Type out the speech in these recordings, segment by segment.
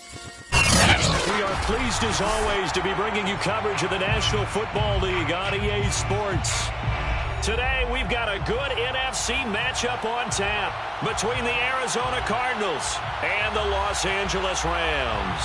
We are pleased as always to be bringing you coverage of the National Football League on EA Sports. Today we've got a good NFC matchup on tap between the Arizona Cardinals and the Los Angeles Rams.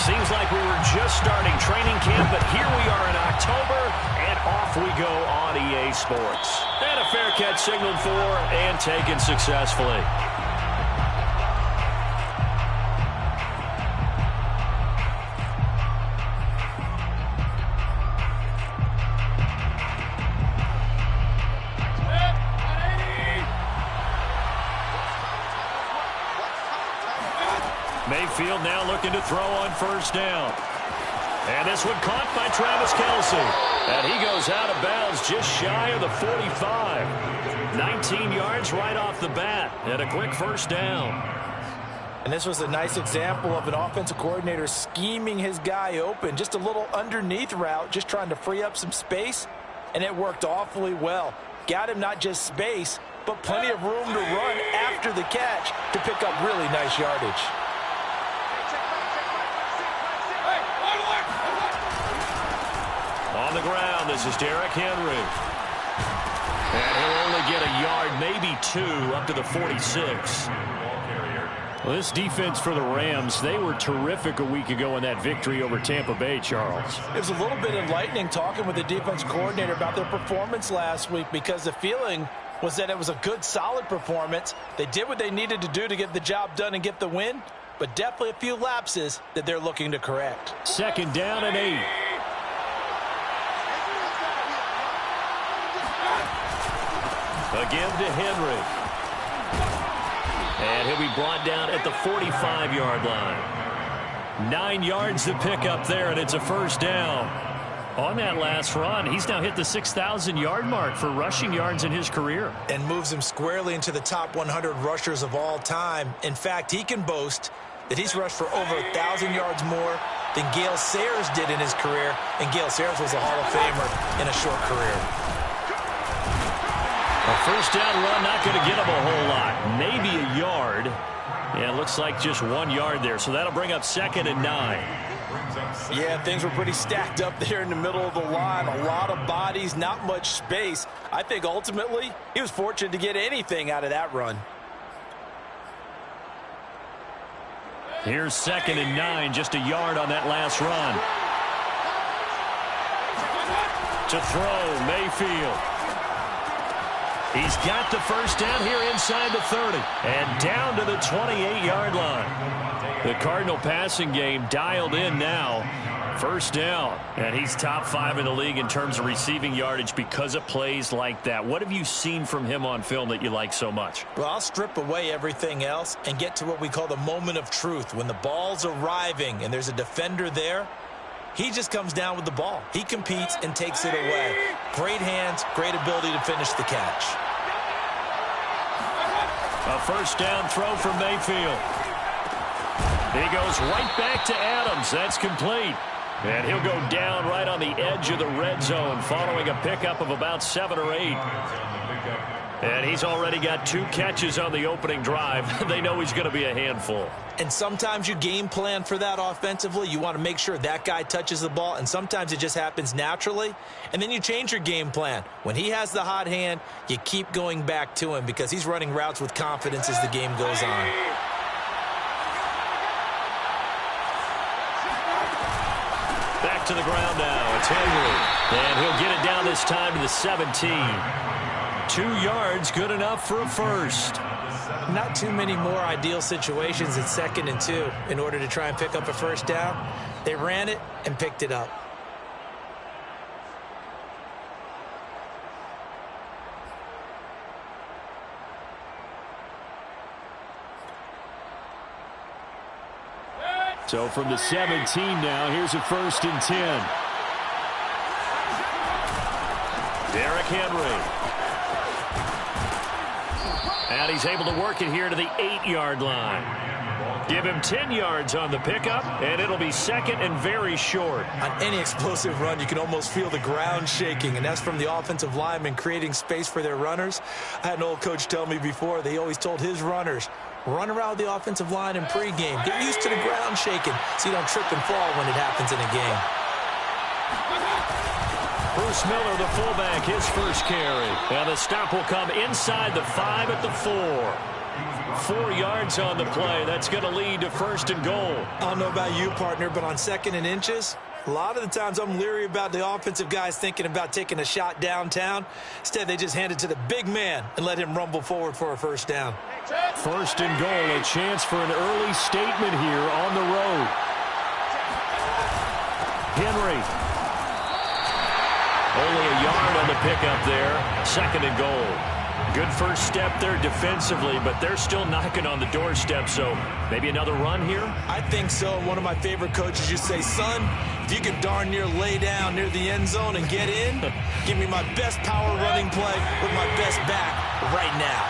Seems like we were just starting training camp, but here we are in October, and off we go on EA Sports. And a fair catch signaled for and taken successfully. Mayfield now looking to throw on first down. And this one caught by Travis Kelce. And he goes out of bounds just shy of the 45. 19 yards right off the bat. And a quick first down. And this was a nice example of an offensive coordinator scheming his guy open. Just a little underneath route, just trying to free up some space. And it worked awfully well. Got him not just space, but plenty of room to run after the catch to pick up really nice yardage. On the ground, this is Derrick Henry. And he'll only get a yard, maybe two, up to the 46. Well, this defense for the Rams, they were terrific a week ago in that victory over Tampa Bay, Charles. It was a little bit enlightening talking with the defense coordinator about their performance last week, because the feeling was that it was a good, solid performance. They did what they needed to do to get the job done and get the win, but definitely a few lapses that they're looking to correct. Second down and 8. Again to Henry. And he'll be brought down at the 45-yard line. 9 yards to pick up there, and it's a first down. On that last run, he's now hit the 6,000-yard mark for rushing yards in his career. And moves him squarely into the top 100 rushers of all time. In fact, he can boast that he's rushed for over 1,000 yards more than Gale Sayers did in his career. And Gale Sayers was a Hall of Famer in a short career. A first down run, not going to get him a whole lot. Maybe a yard. Yeah, it looks like just 1 yard there. So that'll bring up 2nd and 9. Yeah, things were pretty stacked up there in the middle of the line. A lot of bodies, not much space. I think ultimately he was fortunate to get anything out of that run. Here's 2nd and 9, just a yard on that last run. To throw, Mayfield. He's got the first down here inside the 30 and down to the 28-yard line. The Cardinal passing game dialed in now. First down. And he's top 5 in the league in terms of receiving yardage because of plays like that. What have you seen from him on film that you like so much? Well, I'll strip away everything else and get to what we call the moment of truth. When the ball's arriving and there's a defender there, he just comes down with the ball. He competes and takes it away. Great hands, great ability to finish the catch. A first down throw from Mayfield. He goes right back to Adams. That's complete. And he'll go down right on the edge of the red zone following a pickup of about 7 or 8. And he's already got 2 catches on the opening drive. They know he's going to be a handful. And sometimes you game plan for that offensively. You want to make sure that guy touches the ball, and sometimes it just happens naturally. And then you change your game plan. When he has the hot hand, you keep going back to him because he's running routes with confidence as the game goes on. Back to the ground now. It's Henry. And he'll get it down this time to the 17. 2 yards, good enough for a first. Not too many more ideal situations at 2nd and 2 in order to try and pick up a first down. They ran it and picked it up. So from the 17 now, here's a 1st and 10. Derrick Henry. And he's able to work it here to the 8-yard line. Give him 10 yards on the pickup, and it'll be second and very short. On any explosive run, you can almost feel the ground shaking, and that's from the offensive linemen creating space for their runners. I had an old coach tell me before, they always told his runners, run around the offensive line in pregame. Get used to the ground shaking so you don't trip and fall when it happens in a game. Bruce Miller, the fullback, his first carry. And the stop will come inside the 5 at the 4. 4 yards on the play. That's going to lead to first and goal. I don't know about you, partner, but on 2nd and inches, a lot of the times I'm leery about the offensive guys thinking about taking a shot downtown. Instead, they just hand it to the big man and let him rumble forward for a first down. First and goal, a chance for an early statement here on the road. Henry. Only a yard on the pickup there. 2nd and goal. Good first step there defensively, but they're still knocking on the doorstep, so maybe another run here? I think so. One of my favorite coaches used to say, son, if you can darn near lay down near the end zone and get in, give me my best power running play with my best back right now.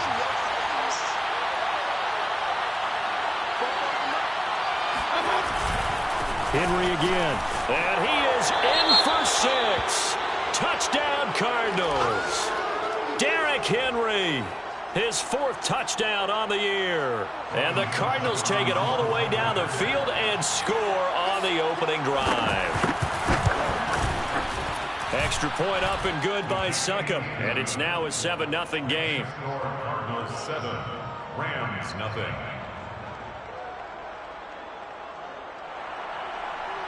Henry again. And he is in for 6. Touchdown, Cardinals. Derrick Henry, his 4th touchdown on the year. And the Cardinals take it all the way down the field and score on the opening drive. Extra point up and good by Succop. And it's now a 7-0 game. Cardinals 7, Rams 0.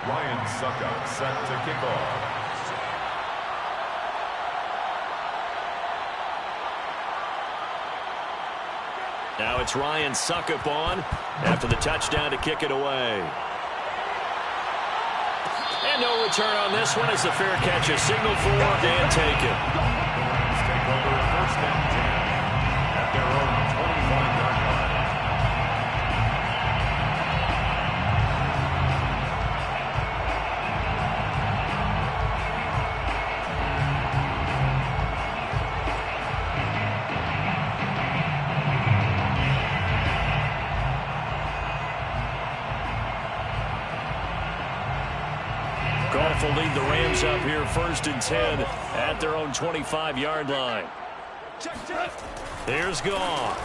Ryan Succop set to kick off. Now it's Ryan Succop on after the touchdown to kick it away. And no return on this one as the fair catch is signaled for and taken. Rams take over 1st and 10 at their own 25-yard line. Goff will lead the Rams up here 1st and 10 at their own 25-yard line. Here's Goff.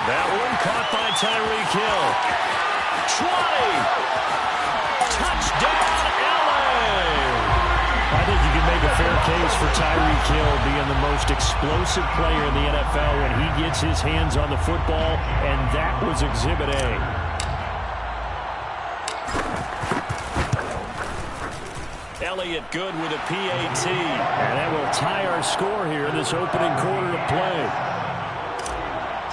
That one caught by Tyreek Hill. 20! Touchdown, LA! I think you can make a fair case for Tyreek Hill being the most explosive player in the NFL when he gets his hands on the football, and that was Exhibit A. Elliott good with a PAT. And that will tie our score here in this opening quarter of play.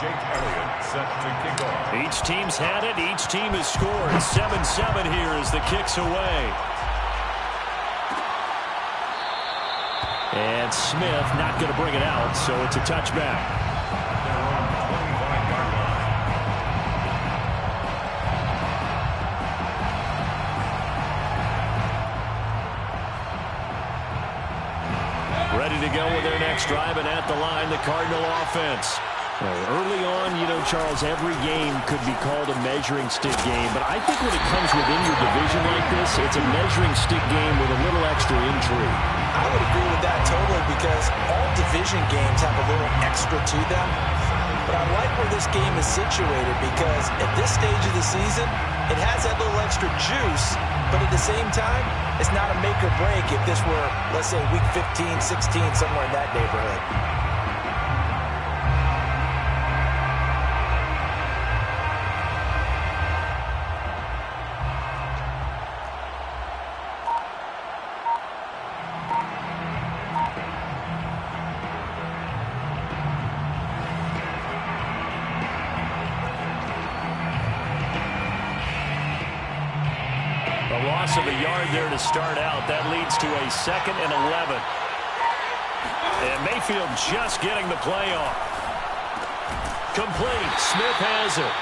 Jake Elliott set to kick off. Each team's had it. Each team has scored. 7-7 here as the kick's away. And Smith not going to bring it out, so it's a touchback. Their own 25-yard line. Ready to go with their next drive, and at the line, the Cardinal offense. Early on, you know, Charles, every game could be called a measuring stick game, but I think when it comes within your division like this, it's a measuring stick game with a little extra intrigue. I would agree with that totally because all division games have a little extra to them. But I like where this game is situated because at this stage of the season, it has that little extra juice, but at the same time, it's not a make or break if this were, let's say, week 15, 16, somewhere in that neighborhood. Loss of a yard there to start out. That leads to a 2nd and 11. And Mayfield just getting the play off. Complete. Smith has it.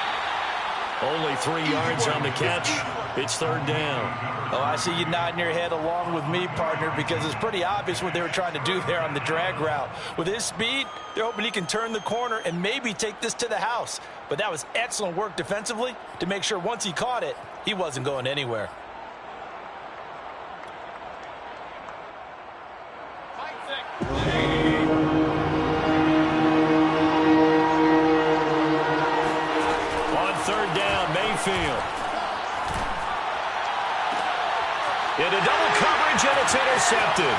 Only 3 yards on the catch. It's third down. Oh, I see you nodding your head along with me, partner, because it's pretty obvious what they were trying to do there on the drag route. With his speed, they're hoping he can turn the corner and maybe take this to the house. But that was excellent work defensively to make sure once he caught it, he wasn't going anywhere. On third down, Mayfield. Into double coverage, and it's intercepted.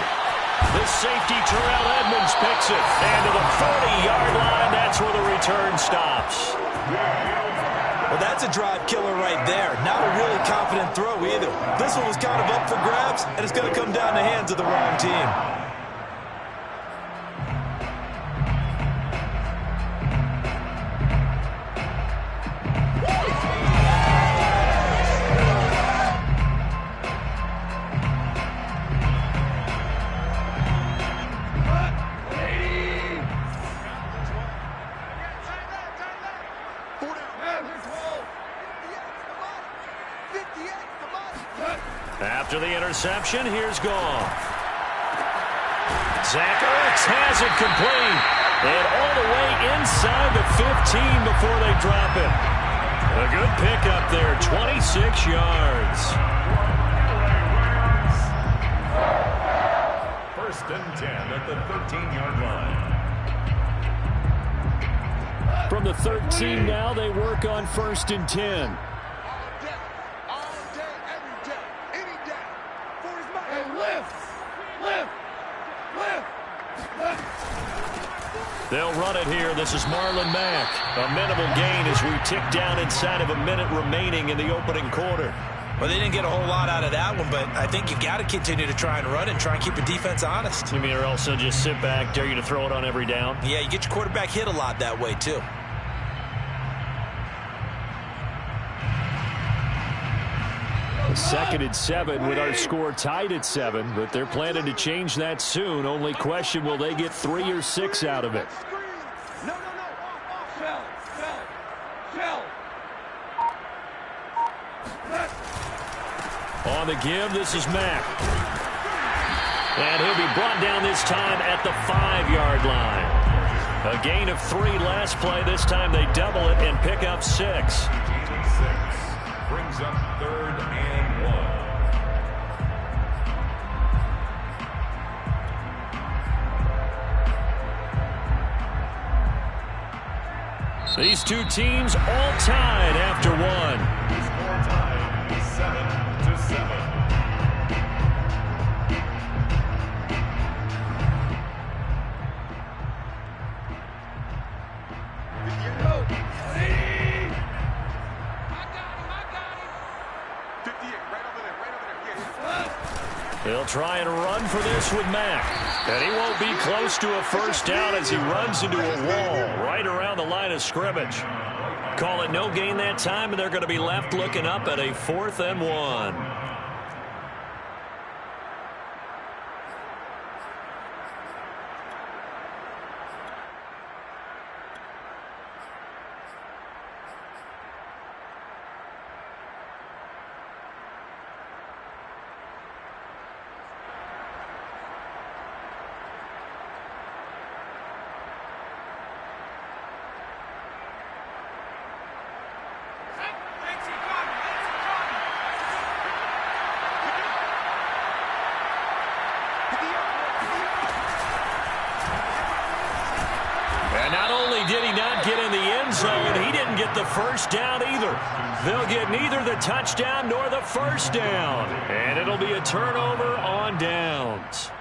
The safety, Terrell Edmonds, picks it. And to the 40-yard line, that's where the return stops. Well, that's a drive killer right there. Not a really confident throw either. This one was kind of up for grabs, and it's going to come down the hands of the wrong team. After the interception, here's Goff. Zach Ertz has it complete. And all the way inside the 15 before they drop it. A good pickup there, 26 yards. First and 10 at the 13-yard line. From the 13 now, they work on first and 10. They'll run it here. This is Marlon Mack. A minimal gain as we tick down inside of a minute remaining in the opening quarter. Well, they didn't get a whole lot out of that one, but I think you got to continue to try and run and try and keep the defense honest. You mean or else they'll just sit back, dare you to throw it on every down? Yeah, you get your quarterback hit a lot that way, too. Second and 7 with our score tied at 7, but they're planning to change that soon. Only question, will they get 3 or 6 out of it? On the give, this is Mack. And he'll be brought down this time at the 5-yard line. A gain of 3 last play. This time they double it and pick up 6. Brings up third and 1. These two teams all tied after one. Score tied 7-7. They'll try and run for this with Mack. And he won't be close to a first down as he runs into a wall right around the line of scrimmage. Call it no gain that time, and they're going to be left looking up at a 4th and 1. Did he not get in the end zone? He didn't get the first down either. They'll get neither the touchdown nor the first down. And it'll be a turnover on downs.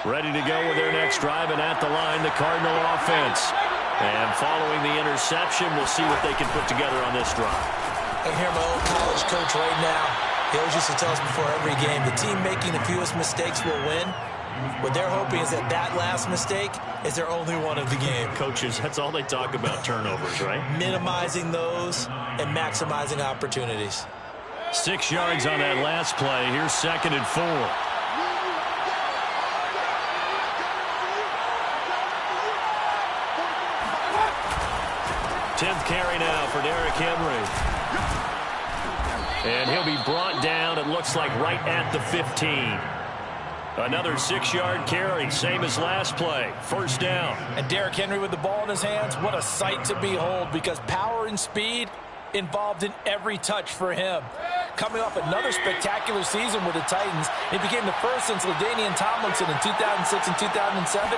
Ready to go with their next drive, and at the line, the Cardinal offense. And following the interception, we'll see what they can put together on this drive. I hear my old college coach right now. He always used to tell us before every game, the team making the fewest mistakes will win. What they're hoping is that that last mistake is their only one of the game. Coaches, that's all they talk about, turnovers, right? Minimizing those and maximizing opportunities. 6 yards on that last play. Here's 2nd and 4. 10th carry now for Derrick Henry. And he'll be brought down, it looks like, right at the 15. Another 6-yard carry, same as last play. 1st down. And Derrick Henry with the ball in his hands, what a sight to behold, because power and speed involved in every touch for him. Coming off another spectacular season with the Titans, he became the first since LaDainian Tomlinson in 2006 and 2007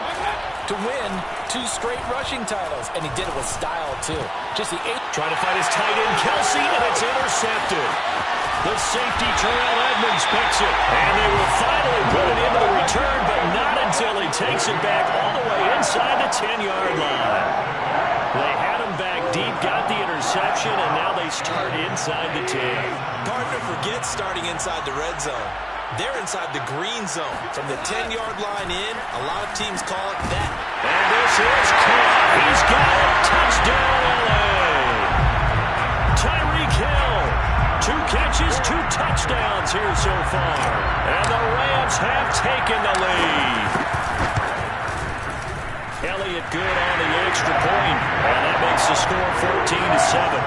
to win 2 straight rushing titles, and he did it with style, too. Just the 8th. Trying to find his tight end, Kelsey, and it's intercepted. The safety, Terrell Edmonds, picks it, and they will finally put it into the return, but not until he takes it back all the way inside the 10-yard line. They had him back deep, got the interception, and now they start inside the 10. Hard to forget starting inside the red zone. They're inside the green zone. From the 10-yard line in, a lot of teams call it that. And this is caught. He's got it. Touchdown, L.A. Tyreek Hill. 2 catches, 2 touchdowns here so far. And the Rams have taken the lead. Elliott good on the extra point, and that makes the score 14-7.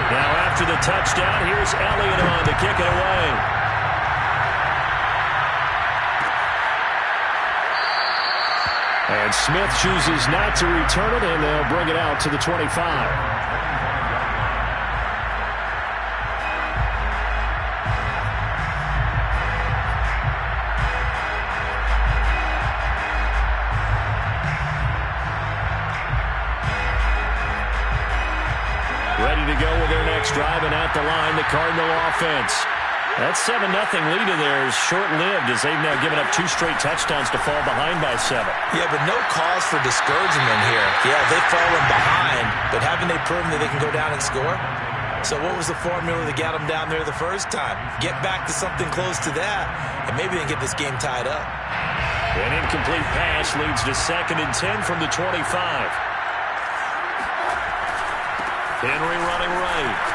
Now after the touchdown, here's Elliott on to kick it away. And Smith chooses not to return it, and they'll bring it out to the 25. Ready to go with their next drive, and at the line, the Cardinal offense. That 7-0 lead of theirs short-lived as they've now given up 2 straight touchdowns to fall behind by 7. Yeah, but no cause for discouragement here. Yeah, they've fallen behind, but haven't they proven that they can go down and score? So what was the formula that got them down there the first time? Get back to something close to that, and maybe they can get this game tied up. An incomplete pass leads to 2nd and 10 from the 25. Henry running right.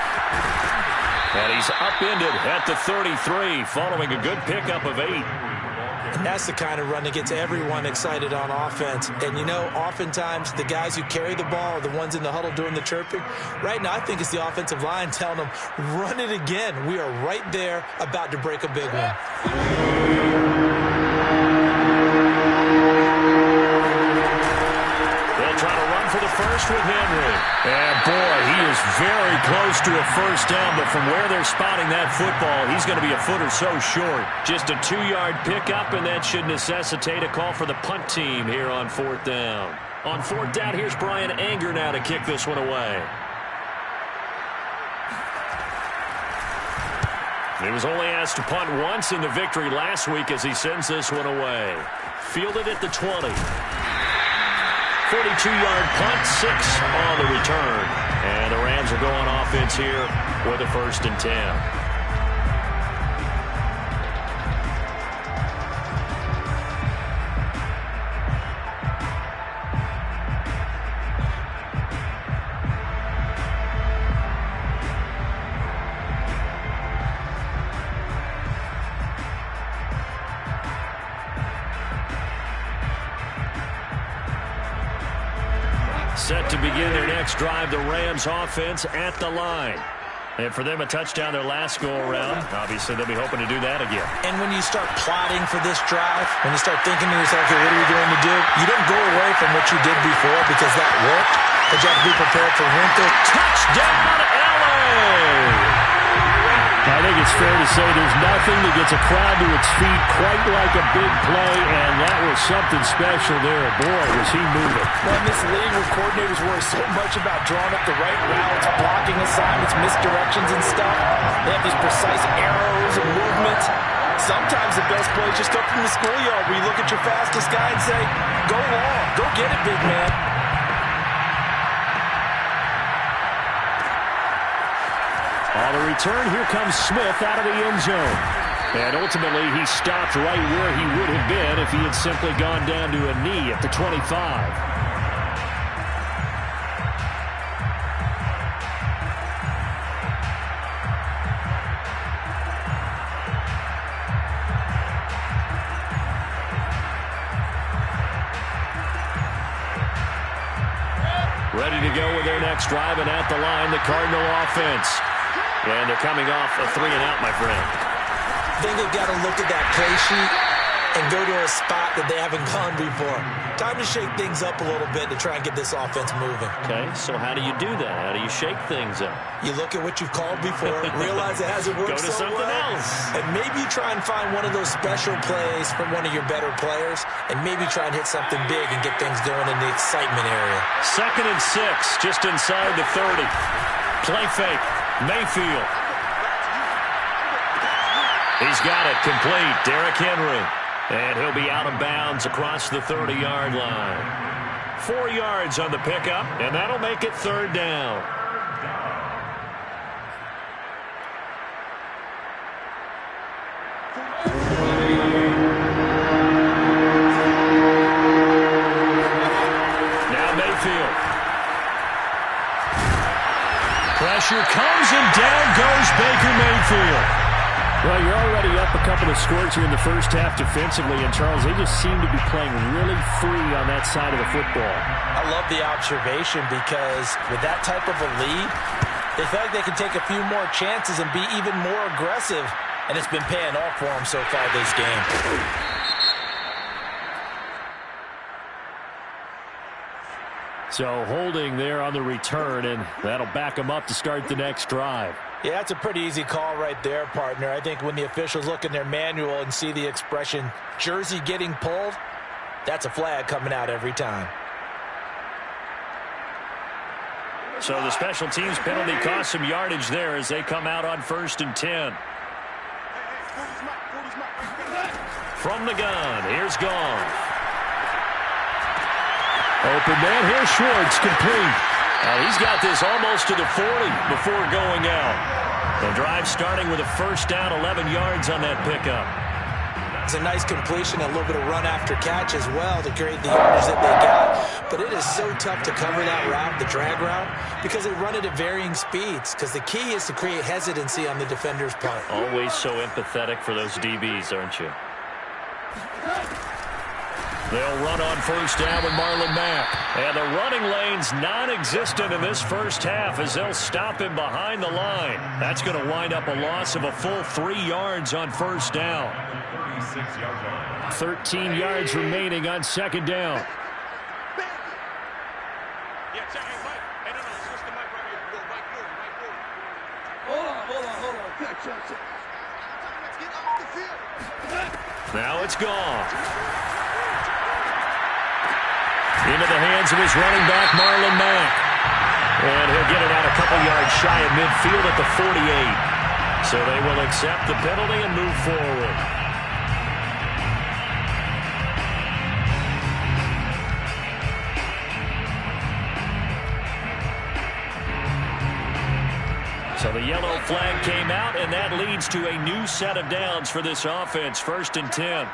And he's upended at the 33, following a good pickup of 8. And that's the kind of run that gets everyone excited on offense. And, you know, oftentimes the guys who carry the ball are the ones in the huddle doing the chirping. Right now, I think it's the offensive line telling them, run it again. We are right there about to break a big one. Trying to run for the first with Henry. And, boy, he is very close to a first down, but from where they're spotting that football, he's going to be a foot or so short. Just a 2-yard pickup, and that should necessitate a call for the punt team here on 4th down. On 4th down, here's Brian Anger now to kick this one away. He was only asked to punt once in the victory last week as he sends this one away. Fielded at the 20. 42-yard punt, 6 on the return. And the Rams will go on offense here with a 1st and 10. Set to begin their next drive, the Rams offense at the line. And for them, a touchdown their last go-around. Obviously, they'll be hoping to do that again. And when you start plotting for this drive, when you start thinking to yourself, okay, what are we going to do? You don't go away from what you did before because that worked. But you have to be prepared for wrinkle. Touchdown, LA! I think it's fair to say there's nothing that gets a crowd to its feet quite like a big play, and that was something special there. Boy, was he moving. Well, in this league where coordinators worry so much about drawing up the right routes, blocking assignments, misdirections and stuff, they have these precise arrows and movements. Sometimes the best plays just come from the schoolyard where you look at your fastest guy and say, go long, go get it, big man. On the return, here comes Smith out of the end zone. And ultimately, he stopped right where he would have been if he had simply gone down to a knee at the 25. ready to go with their next drive, and at the line, the Cardinal offense. And they're coming off a 3-and-out, my friend. I think they've got to look at that play sheet and go to a spot that they haven't gone before. Time to shake things up a little bit to try and get this offense moving. Okay, so how do you do that? How do you shake things up? You look at what you've called before, realize it hasn't worked Go to so something well, else. and maybe try and find one of those special plays from one of your better players, and maybe try and hit something big and get things going in the excitement area. 2nd and 6, just inside the 30. Play fake, Mayfield. He's got it complete, Derrick Henry. And he'll be out of bounds across the 30-yard line. 4 yards on the pickup, and that'll make it 3rd down. Now Mayfield. Pressure comes, and down goes Baker Mayfield. Well, you're already up a couple of scores here in the first half defensively, and Charles, they just seem to be playing really free on that side of the football. I love the observation because with that type of a lead, they feel like they can take a few more chances and be even more aggressive, and it's been paying off for them so far this game. So holding there on the return, and that'll back them up to start the next drive. Yeah, that's a pretty easy call right there, partner. I think when the officials look in their manual and see the expression, jersey getting pulled, that's a flag coming out every time. So the special teams penalty cost some yardage there as they come out on 1st and 10. From the gun, here's Goff. Open man, here's Schwartz, complete. He's got this almost to the 40 before going out. The drive starting with a 1st down, 11 yards on that pickup. It's a nice completion, a little bit of run after catch as well to create the yardage that they got. But it is so tough to cover that route, the drag route, because they run it at varying speeds. Because the key is to create hesitancy on the defender's part. Always so empathetic for those DBs, aren't you? They'll run on 1st down with Marlon Mack. And the running lane's non-existent in this first half as they'll stop him behind the line. That's going to wind up a loss of a full 3 yards on 1st down. 13 yards remaining on 2nd down. Now it's gone. Into the hands of his running back, Marlon Mack. And he'll get it out a couple yards shy of midfield at the 48. So they will accept the penalty and move forward. So the yellow flag came out, and that leads to a new set of downs for this offense. 1st and 10.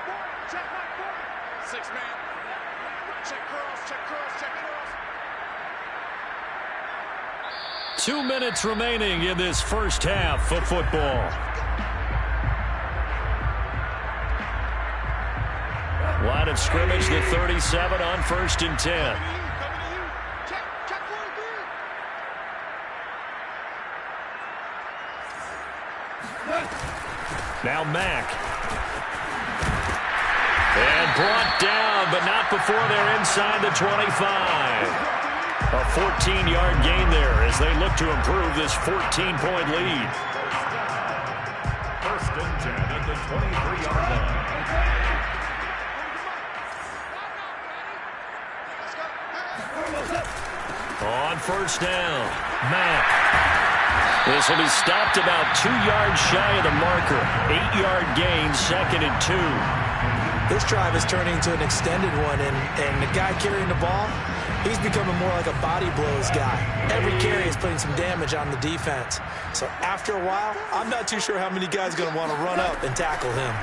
2 minutes remaining in this first half of football. Line of scrimmage, the 37 on 1st and 10. Now Mack. And brought down, but not before they're inside the 25. A 14-yard gain there as they look to improve this 14-point lead. 1st and 10 at the 23-yard line. On 1st down, Mack. This will be stopped about 2 yards shy of the marker. 8-yard gain, 2nd and 2. This drive is turning into an extended one, and the guy carrying the ball, he's becoming more like a body blows guy. Every carry is putting some damage on the defense. So after a while, I'm not too sure how many guys are going to want to run up and tackle him.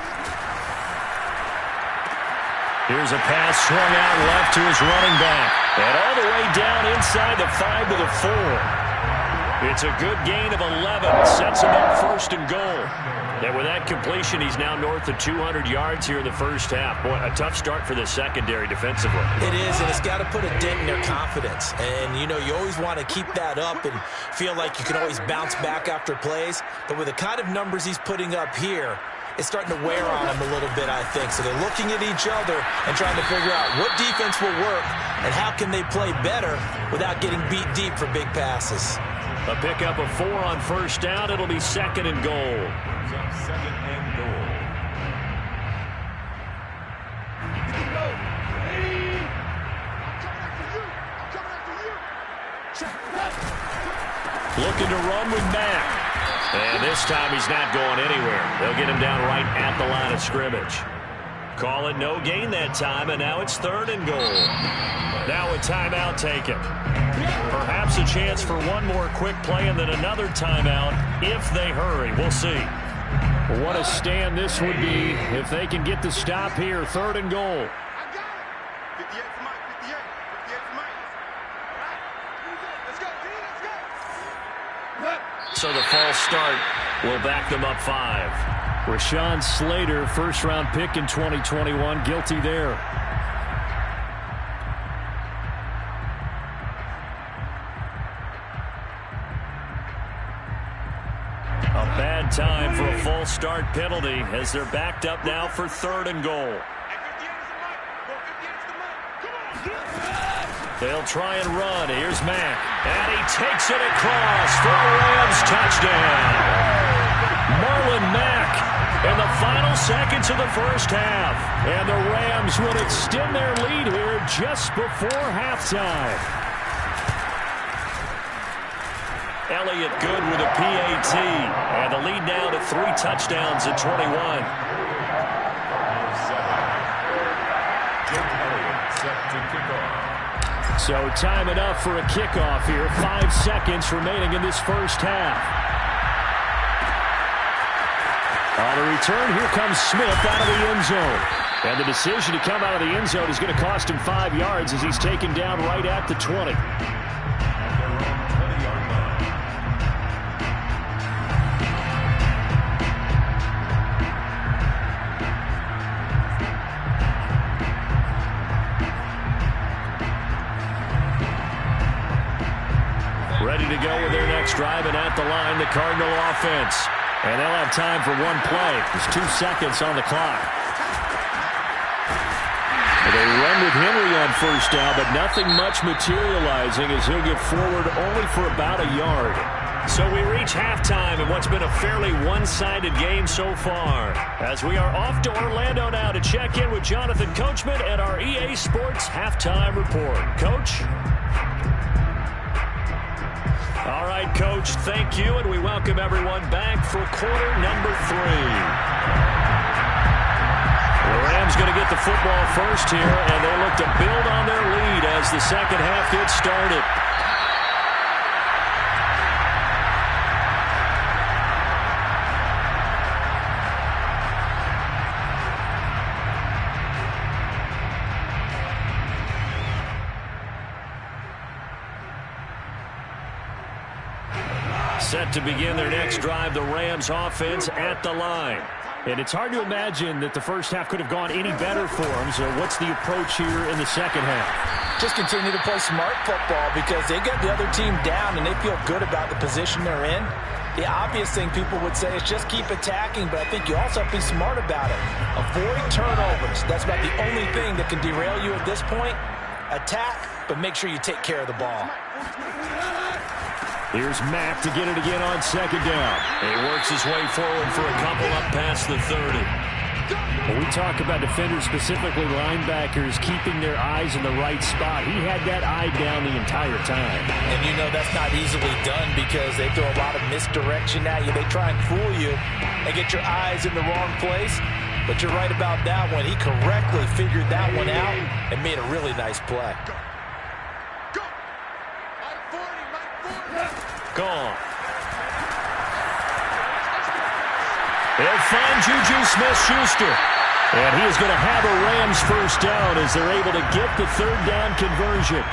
Here's a pass swung out left to his running back. And all the way down inside the 5 to the 4. It's a good gain of 11. Sets him up 1st first and goal. And with that completion, he's now north of 200 yards here in the first half. Boy, a tough start for the secondary defensively. It is, and it's got to put a dent in their confidence. And, you always want to keep that up and feel like you can always bounce back after plays. But with the kind of numbers he's putting up here, it's starting to wear on them a little bit, I think. So they're looking at each other and trying to figure out what defense will work and how can they play better without getting beat deep for big passes. A pickup of 4 on first down. It'll be second and goal. Second and goal. Looking to run with Mack. And this time he's not going anywhere. They'll get him down right at the line of scrimmage. Call it no gain that time, and now it's third and goal. Now a timeout taken. Perhaps a chance for one more quick play and then another timeout if they hurry. We'll see. What a stand this would be if they can get the stop here. Third and goal. So the false start will back them up 5. Rashawn Slater, first-round pick in 2021, guilty there. A bad time for a false start penalty as they're backed up now for third and goal. They'll try and run. Here's Mack. And he takes it across for a Rams touchdown. Marlon Mack in the final seconds of the first half. And the Rams would extend their lead here just before halftime. Elliott good with a PAT. And the lead now to 3 touchdowns at 21. Jake Elliott set to kick off. So time enough for a kickoff here. 5 seconds remaining in this first half. On the return, here comes Smith out of the end zone. And the decision to come out of the end zone is going to cost him 5 yards as he's taken down right at the 20. Ready to go with their next drive, and at the line, the Cardinal offense. And they'll have time for one play. There's 2 seconds on the clock. They run with Henry on first down, but nothing much materializing as he'll get forward only for about a yard. So we reach halftime in what's been a fairly one-sided game so far. As we are off to Orlando now to check in with Jonathan Coachman and our EA Sports Halftime Report. Coach? All right, Coach, thank you, and we welcome everyone back for quarter number 3. The Rams going to get the football first here, and they look to build on their lead as the second half gets started. Set to begin their next drive, the Rams offense at the line. And it's hard to imagine that the first half could have gone any better for them. So what's the approach here in the second half? Just continue to play smart football because they get the other team down and they feel good about the position they're in. The obvious thing people would say is just keep attacking, but I think you also have to be smart about it. Avoid turnovers. That's about the only thing that can derail you at this point. Attack, but make sure you take care of the ball. Here's Mack to get it again on second down. He works his way forward for a couple up past the 30. When we talk about defenders, specifically linebackers, keeping their eyes in the right spot, he had that eye down the entire time. And you know that's not easily done because they throw a lot of misdirection at you. They try and fool you and get your eyes in the wrong place. But you're right about that one. He correctly figured that one out and made a really nice play. Gone. They'll find Juju Smith-Schuster. And he is going to have a Rams first down as they're able to get the third down conversion.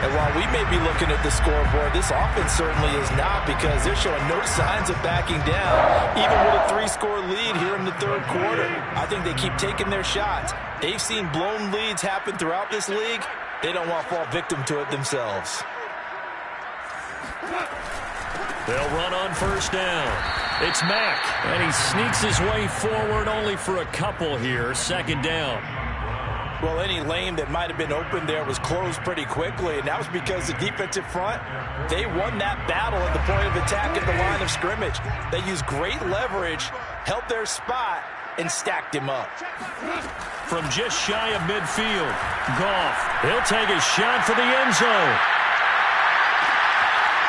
And while we may be looking at the scoreboard, this offense certainly is not, because they're showing no signs of backing down, even with a 3-score lead here in the third quarter. I think they keep taking their shots. They've seen blown leads happen throughout this league. They don't want to fall victim to it themselves. They'll run on first down. It's Mack, and he sneaks his way forward only for a couple here. Second down. Well, any lane that might have been open there was closed pretty quickly, and that was because the defensive front, they won that battle at the point of attack at the line of scrimmage. They used great leverage, held their spot, and stacked him up. From just shy of midfield, Goff, he'll take a shot for the end zone.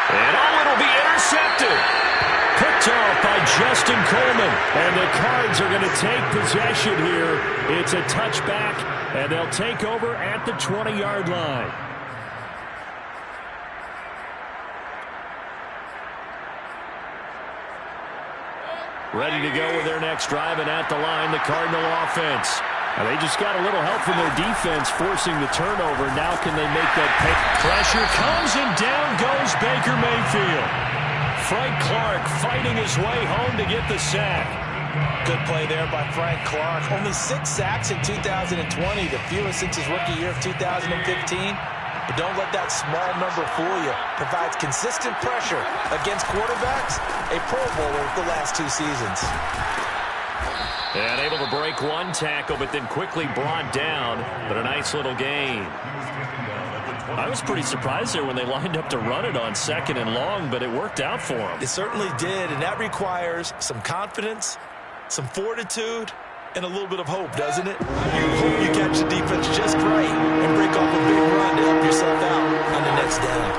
And it'll be intercepted. Picked off by Justin Coleman. And the Cards are going to take possession here. It's a touchback, and they'll take over at the 20-yard line. Ready to go with their next drive, and at the line, the Cardinal offense. Now they just got a little help from their defense forcing the turnover. Now can they make that pick? Pressure comes, and down goes Baker Mayfield. Frank Clark fighting his way home to get the sack. Good play there by Frank Clark. Only 6 sacks in 2020, the fewest since his rookie year of 2015. But don't let that small number fool you. Provides consistent pressure against quarterbacks. A Pro Bowler the last 2 seasons. And able to break one tackle, but then quickly brought down. But a nice little gain. I was pretty surprised there when they lined up to run it on second and long, but it worked out for them. It certainly did, and that requires some confidence, some fortitude, and a little bit of hope, doesn't it? You hope you catch the defense just right and break off a big run to help yourself out on the next down.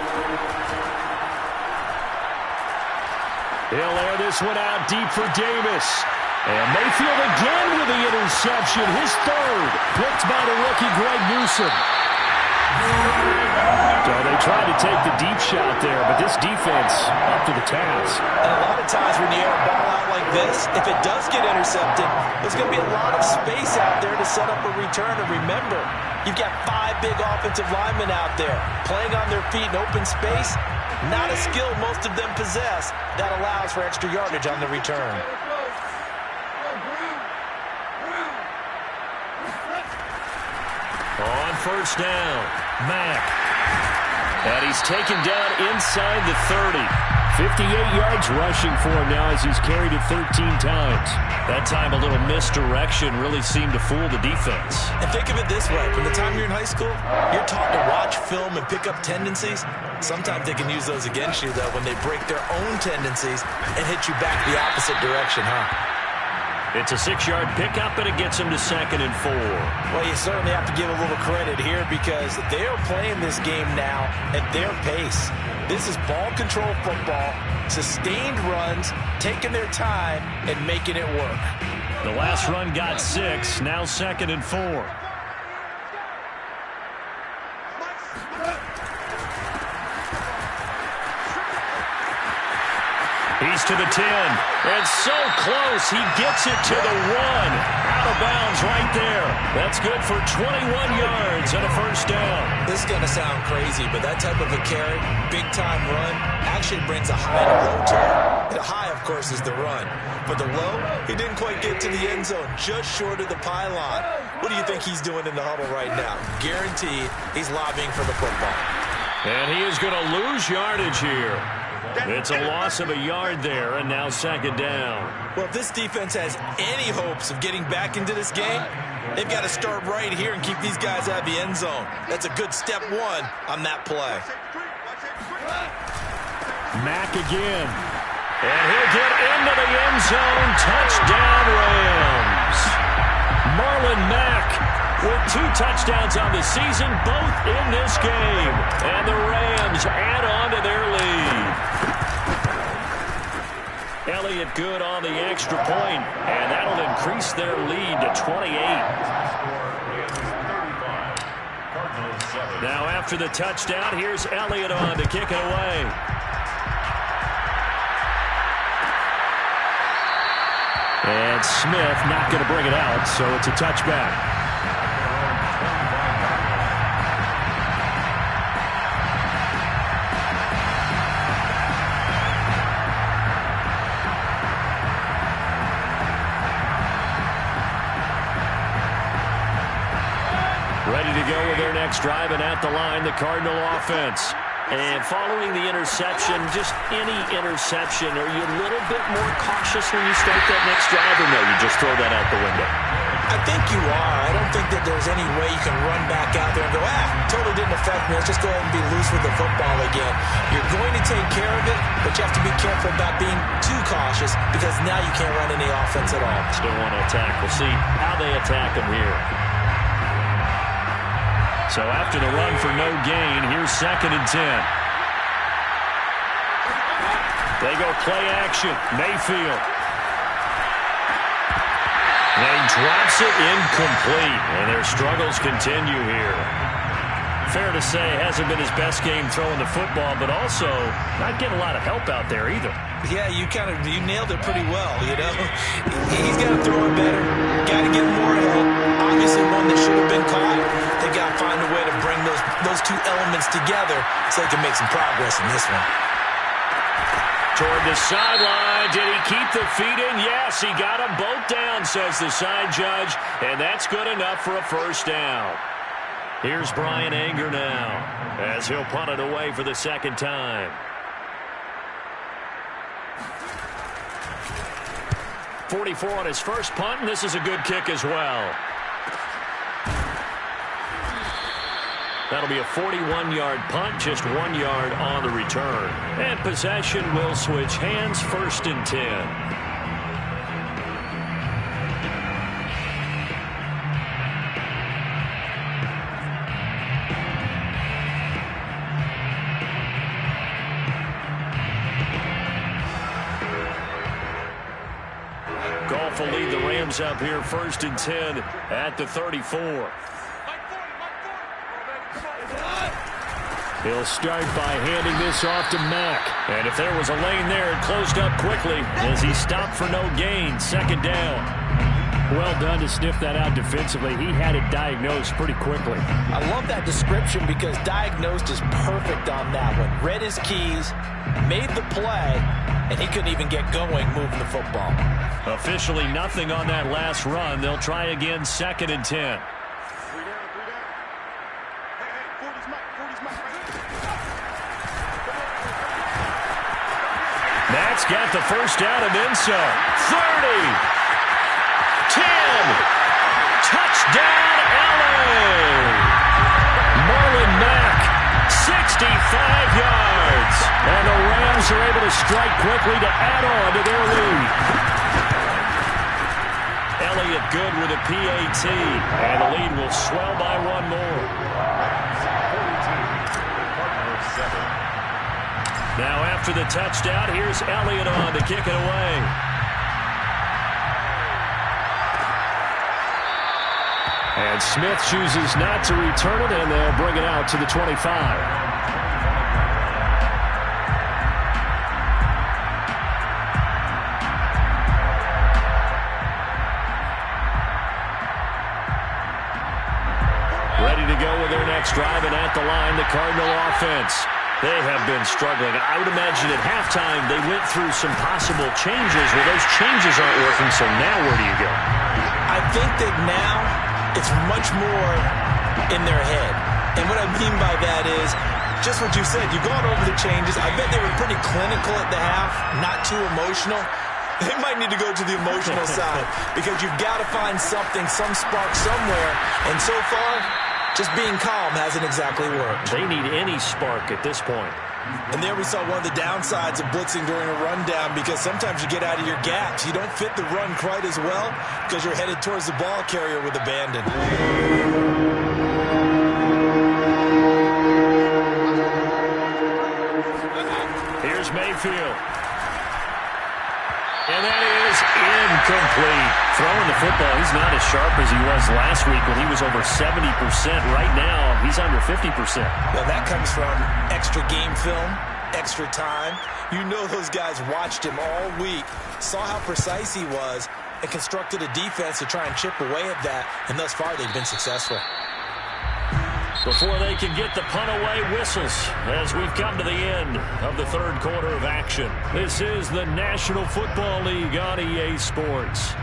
He'll air this one out deep for Davis. And Mayfield again with the interception, his third. Blitzed by the rookie Greg Newsome. So they tried to take the deep shot there, but this defense up to the task. And a lot of times when you air a ball out like this, if it does get intercepted, there's going to be a lot of space out there to set up a return. And remember, you've got 5 big offensive linemen out there playing on their feet in open space. Not a skill most of them possess that allows for extra yardage on the return. On first down, Mack. And he's taken down inside the 30. 58 yards rushing for him now as he's carried it 13 times. That time a little misdirection really seemed to fool the defense. And think of it this way. From the time you're in high school, you're taught to watch film and pick up tendencies. Sometimes they can use those against you, though, when they break their own tendencies and hit you back the opposite direction, huh? It's a 6-yard pickup, and it gets him to 2nd and 4. Well, you certainly have to give a little credit here because they're playing this game now at their pace. This is ball control football, sustained runs, taking their time, and making it work. The last run got 6, now 2nd and 4. He's to the 10, and so close, he gets it to the 1. Out of bounds right there. That's good for 21 yards and a first down. This is going to sound crazy, but that type of a carry, big-time run, actually brings a high and a low to it. The high, of course, is the run. But the low, he didn't quite get to the end zone, just short of the pylon. What do you think he's doing in the huddle right now? Guaranteed he's lobbying for the football. And he is going to lose yardage here. It's a loss of a yard there, and now 2nd down. Well, if this defense has any hopes of getting back into this game, they've got to start right here and keep these guys out of the end zone. That's a good step 1 on that play. Mack again. And he'll get into the end zone. Touchdown, Rams. Marlon Mack with 2 touchdowns on the season, both in this game. And the Rams add on to their lead. Elliott good on the extra point, and that'll increase their lead to 28. Now after the touchdown, here's Elliott on to kick it away. And Smith not going to bring it out, so it's a touchback. go with their next drive, and at the line, the Cardinal offense. And following the interception, just any interception, are you a little bit more cautious when you start that next drive, or no, you just throw that out the window? I think you are. I don't think that there's any way you can run back out there and go, totally didn't affect me. Let's just go ahead and be loose with the football again. You're going to take care of it, but you have to be careful about being too cautious because now you can't run any offense at all. Still want to attack. We'll see how they attack them here. So after the run for no gain, here's 2nd and 10. They go play action. Mayfield. And he drops it incomplete. And their struggles continue here. Fair to say, hasn't been his best game throwing the football, but also not getting a lot of help out there either. Yeah, you nailed it pretty well, you know. He's got to throw it better. Got to get more ahead. Obviously one that should have been caught. They got to find a way to bring those two elements together so they can make some progress in this one. Toward the sideline. Did he keep the feet in? Yes, he got them both down, says the side judge, and that's good enough for a first down. Here's Brian Anger now as he'll punt it away for the second time. 44 on his first punt, and this is a good kick as well. That'll be a 41-yard punt, just 1 yard on the return. And possession will switch hands, 1st and 10. Goff will lead the Rams up here, 1st and 10 at the 34. He'll start by handing this off to Mack. And if there was a lane there, it closed up quickly as he stopped for no gain. 2nd down. Well done to sniff that out defensively. He had it diagnosed pretty quickly. I love that description because diagnosed is perfect on that one. Read his keys, made the play, and he couldn't even get going moving the football. Officially nothing on that last run. They'll try again, 2nd and 10. Matt's got the first down and then some. 30. 10. Touchdown, LA. Marlon Mack, 65 yards. And the Rams are able to strike quickly to add on to their lead. Elliott good with a PAT. And the lead will swell by 1 more. Now after the touchdown, here's Elliott on to kick it away. And Smith chooses not to return it, and they'll bring it out to the 25. Ready to go with their next drive, and at the line, the Cardinal offense. They have been struggling. I would imagine at halftime they went through some possible changes. Well, those changes aren't working, so now where do you go? I think that now it's much more in their head. And what I mean by that is just what you said. You've gone over the changes. I bet they were pretty clinical at the half, not too emotional. They might need to go to the emotional side because you've got to find something, some spark somewhere. And so far, just being calm hasn't exactly worked. They need any spark at this point. And there we saw one of the downsides of blitzing during a rundown because sometimes you get out of your gaps. You don't fit the run quite as well because you're headed towards the ball carrier with abandon. Here's Mayfield. And that is incomplete. Throwing the football, he's not as sharp as he was last week when he was over 70%. Right now, he's under 50%. Well, that comes from extra game film, extra time. You know those guys watched him all week, saw how precise he was, and constructed a defense to try and chip away at that. And thus far, they've been successful. Before they can get the punt away, whistles as we've come to the end of the 3rd quarter of action. This is the National Football League on EA Sports.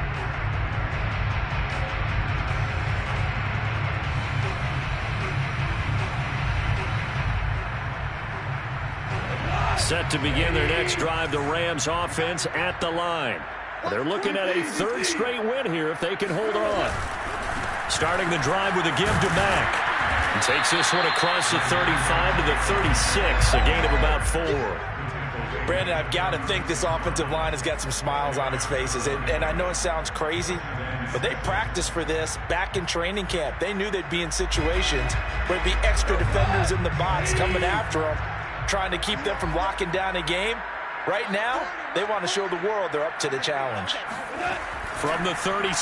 Set to begin their next drive, the Rams offense at the line. They're looking at a third straight win here if they can hold on. Starting the drive with a give to Mack. And takes this one across the 35 to the 36, a gain of about 4. Brandon, I've got to think this offensive line has got some smiles on its faces. And I know it sounds crazy, but they practiced for this back in training camp. They knew they'd be in situations where there'd be extra defenders in the box coming after them, trying to keep them from locking down a game. Right now, they want to show the world they're up to the challenge. From the 36,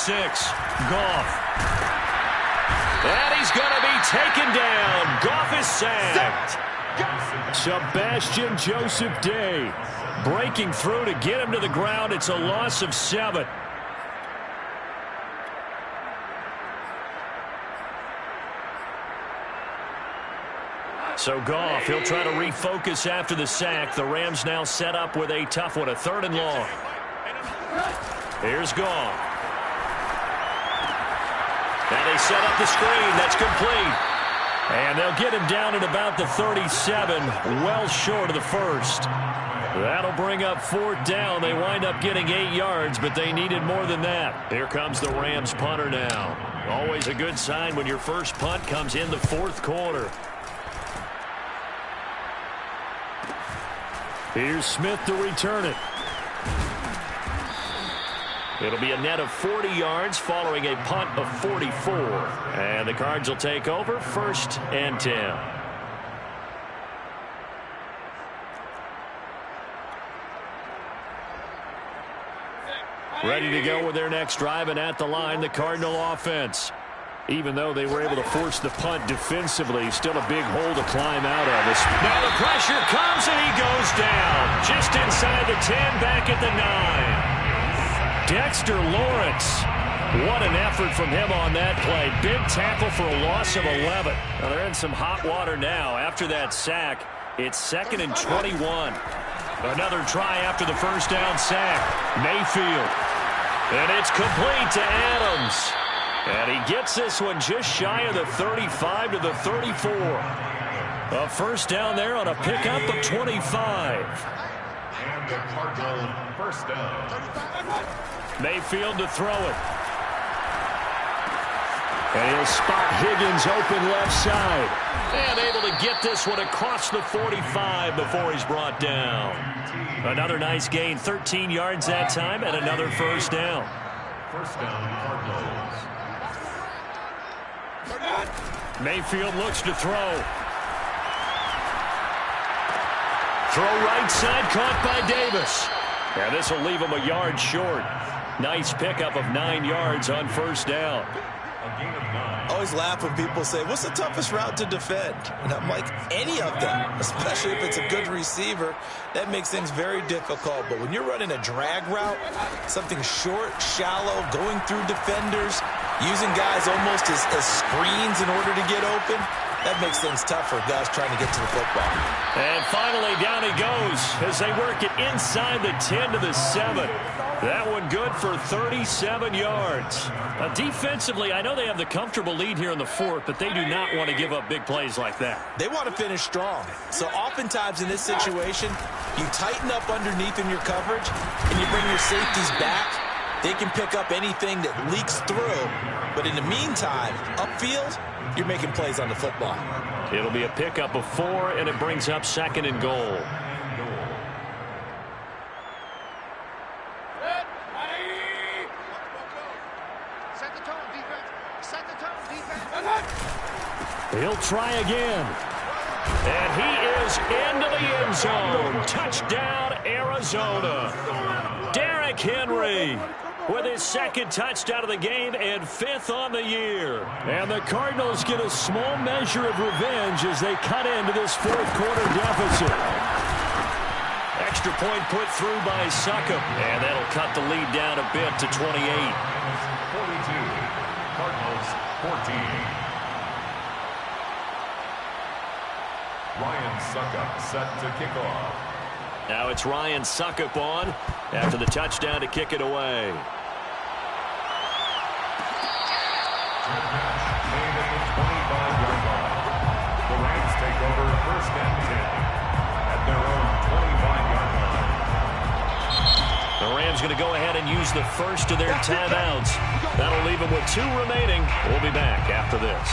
Goff. And he's going to be taken down. Goff is sacked. Sebastian Joseph Day breaking through to get him to the ground. It's a loss of 7. So Goff, he'll try to refocus after the sack. The Rams now set up with a tough one, a 3rd and long. Here's Goff. Now they set up the screen. That's complete. And they'll get him down at about the 37, well short of the first. That'll bring up 4th down. They wind up getting 8 yards, but they needed more than that. Here comes the Rams punter now. Always a good sign when your first punt comes in the 4th quarter. Here's Smith to return it. It'll be a net of 40 yards following a punt of 44. And the Cards will take over, 1st and 10. Ready to go with their next drive, and at the line, the Cardinal offense. Even though they were able to force the punt defensively, still a big hole to climb out of. Now the pressure comes, and he goes down. Just inside the 10, back at the 9. Dexter Lawrence. What an effort from him on that play. Big tackle for a loss of 11. Now they're in some hot water now. After that sack, it's 2nd and 21. Another try after the first down sack. Mayfield. And it's complete to Adams. And he gets this one just shy of the 35 to the 34. A first down there on a pickup of 25. And the Cardinal first down. Mayfield to throw it. And he'll spot Higgins open left side. And able to get this one across the 45 before he's brought down. Another nice gain, 13 yards that time, and another first down. First down, Cardinals. Mayfield looks to throw. Throw right side, caught by Davis. And this will leave him a yard short. Nice pickup of 9 yards on first down. I always laugh when people say, what's the toughest route to defend? And I'm like, any of them, especially if it's a good receiver. That makes things very difficult. But when you're running a drag route, something short, shallow, going through defenders, using guys almost as screens in order to get open, that makes things tough for guys trying to get to the football. And finally, down he goes as they work it inside the 10 to the 7. That one good for 37 yards. Now, defensively, I know they have the comfortable lead here in the 4th, but they do not want to give up big plays like that. They want to finish strong. So oftentimes in this situation, you tighten up underneath in your coverage, and you bring your safeties back. They can pick up anything that leaks through. But in the meantime, upfield, you're making plays on the football. It'll be a pickup of 4, and it brings up 2nd and goal. He'll try again. And he is into the end zone. Touchdown, Arizona. Derrick Henry with his 2nd touchdown of the game and 5th on the year. And the Cardinals get a small measure of revenge as they cut into this 4th quarter deficit. Extra point put through by Succop. And that'll cut the lead down a bit to 28. 42. Cardinals 14. Ryan Succop set to kick off. Now it's Ryan Succop on after the touchdown to kick it away. Made at the 25-yard line. The Rams take over 1st and 10 at their own 25. The Rams going to go ahead and use the first of their timeouts. That'll leave them with 2 remaining. We'll be back after this.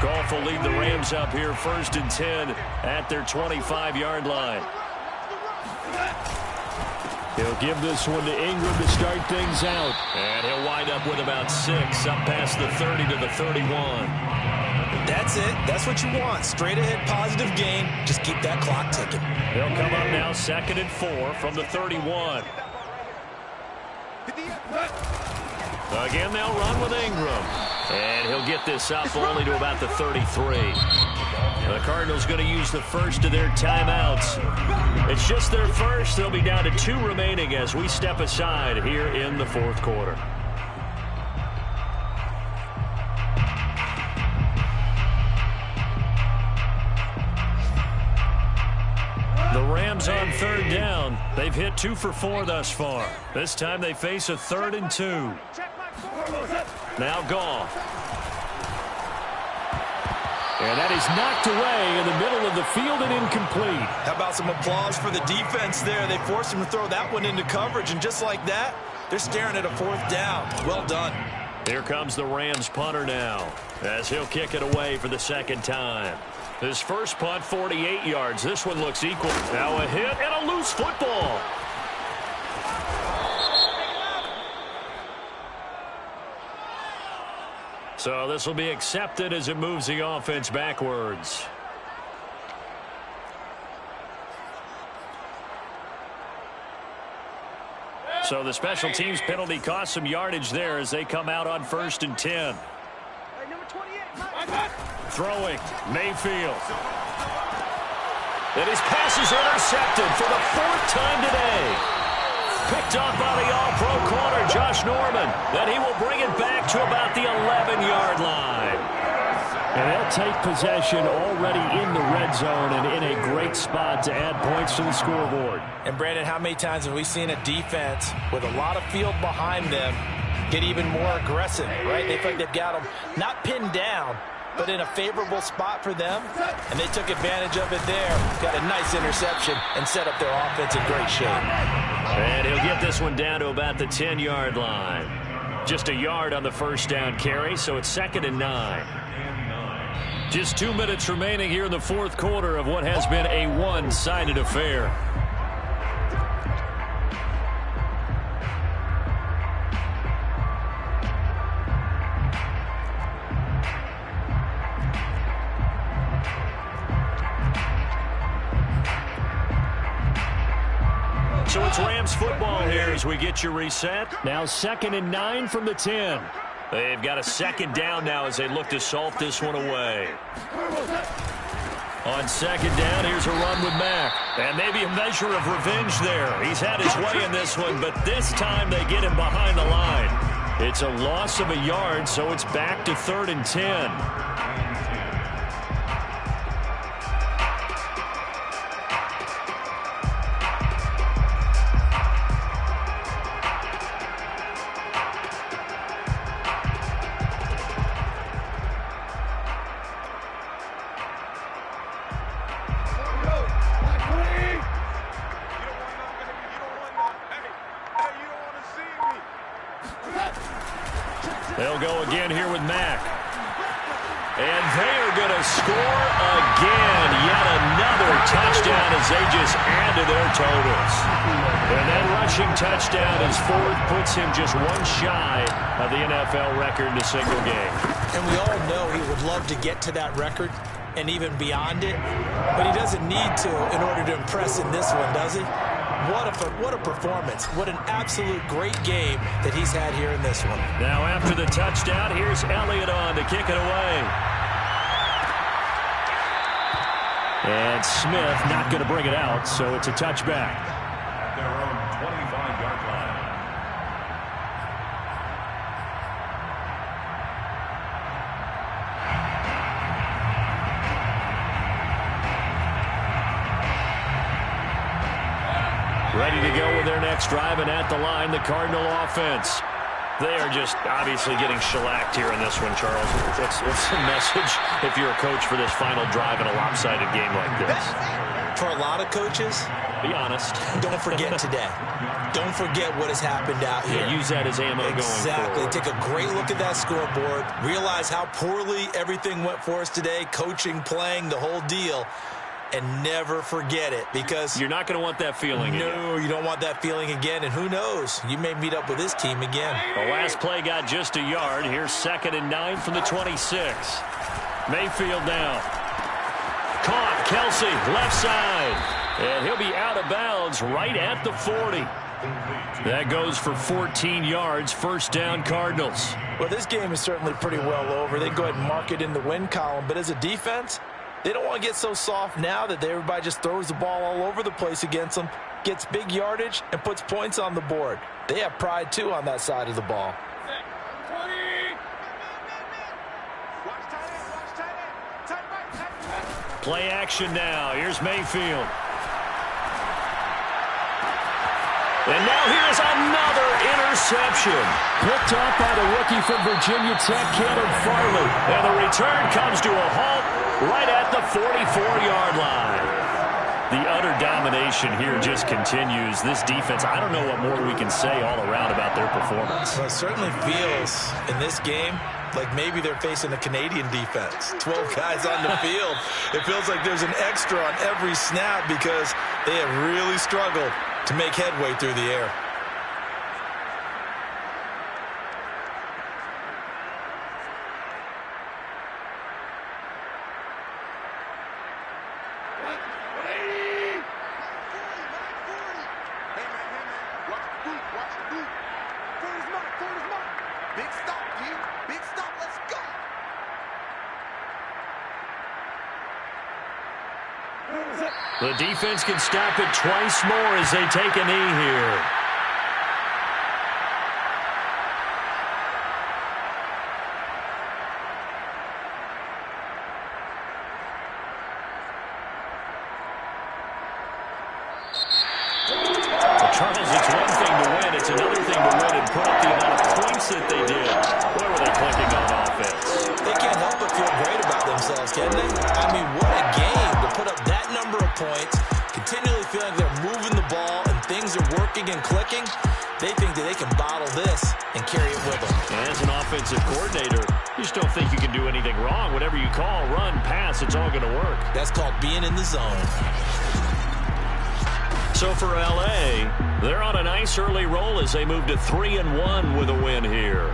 Goff will lead the Rams up here 1st and 10 at their 25-yard line. He'll give this one to Ingram to start things out. And he'll wind up with about 6 up past the 30 to the 31. That's it. That's what you want. Straight ahead positive gain. Just keep that clock ticking. He'll come up now 2nd and 4 from the 31. Again, they'll run with Ingram. And he'll get this up only to about the 33. The Cardinals going to use the first of their timeouts. It's just their first. They'll be down to 2 remaining as we step aside here in the 4th quarter. The Rams on 3rd down. They've hit 2 for 4 thus far. This time they face a 3rd and 2. Now Goff. And that is knocked away in the middle of the field and incomplete. How about some applause for the defense there? They forced him to throw that one into coverage, and just like that, they're staring at a 4th down. Well done. Here comes the Rams punter now as he'll kick it away for the 2nd time. His first punt, 48 yards. This one looks equal. Now a hit and a loose football. So this will be accepted as it moves the offense backwards. So the special teams penalty cost some yardage there as they come out on 1st and 10. Throwing, Mayfield. And his pass is intercepted for the 4th time today. Picked up by the all-pro corner, Josh Norman. Then he will bring it back to about the 11-yard line. And they'll take possession already in the red zone and in a great spot to add points to the scoreboard. And, Brandon, how many times have we seen a defense with a lot of field behind them get even more aggressive, right? They feel like they've got them not pinned down, but in a favorable spot for them, and they took advantage of it there. Got a nice interception and set up their offense in great shape. And he'll get this one down to about the 10-yard line. Just a yard on the 1st down carry, so it's 2nd and 9. Just 2 minutes remaining here in the 4th quarter of what has been a one-sided affair. So it's Rams football here as we get you reset. Now 2nd and 9 from the 10. They've got a 2nd down now as they look to salt this one away. On 2nd down, here's a run with Mack. And maybe a measure of revenge there. He's had his way in this one, but this time they get him behind the line. It's a loss of a yard, so it's back to 3rd and 10. They'll go again here with Mack. And they are going to score again. Yet another touchdown as they just add to their totals. And that rushing touchdown, his 4th, puts him just one shy of the NFL record in a single game. And we all know he would love to get to that record and even beyond it. But he doesn't need to in order to impress in this one, does he? What a performance. What an absolute great game that he's had here in this one. Now after the touchdown, here's Elliott on to kick it away. And Smith not going to bring it out, so it's a touchback. At their own 25-yard line. Ready to go with their next drive, and at the line, the Cardinal offense. They are just obviously getting shellacked here in this one, Charles. What's the message if you're a coach for this final drive in a lopsided game like this? For a lot of coaches, be honest. Don't forget today. Don't forget what has happened out here. Yeah, use that as ammo going forward. Exactly. Take a great look at that scoreboard. Realize how poorly everything went for us today. Coaching, playing, the whole deal. And never forget it, because you're not going to want that feeling again. No, you don't want that feeling again. And who knows? You may meet up with this team again. The last play got just a yard. Here's 2nd and 9 from the 26. Mayfield down. Caught. Kelsey, left side. And he'll be out of bounds right at the 40. That goes for 14 yards. First down, Cardinals. Well, this game is certainly pretty well over. They can go ahead and mark it in the win column. But as a defense, they don't want to get so soft now that everybody just throws the ball all over the place against them, gets big yardage, and puts points on the board. They have pride, too, on that side of the ball. Play action now. Here's Mayfield. And now here's another interception. Picked off by the rookie from Virginia Tech, Caleb Farley. And the return comes to a halt right at the 44-yard line. The utter domination here just continues. This defense, I don't know what more we can say all around about their performance. Well, it certainly feels in this game like maybe they're facing a Canadian defense. 12 guys on the field. It feels like there's an extra on every snap because they have really struggled to make headway through the air. The defense can stop it twice more as they take a knee here. Charles, it's one thing to win. It's another thing to win and put up the amount of points that they did. Boy, were they clicking on offense. They can't help but feel great about themselves, can they? I mean, what a game to put up that number of points, continually feeling they're moving the ball and things are working and clicking. They think that they can bottle this and carry it with them. And as an offensive coordinator, you just don't think you can do anything wrong. Whatever you call, run, pass, it's all going to work. That's called being in the zone. So for L.A., they're on a nice early roll as they move to 3-1 with a win here.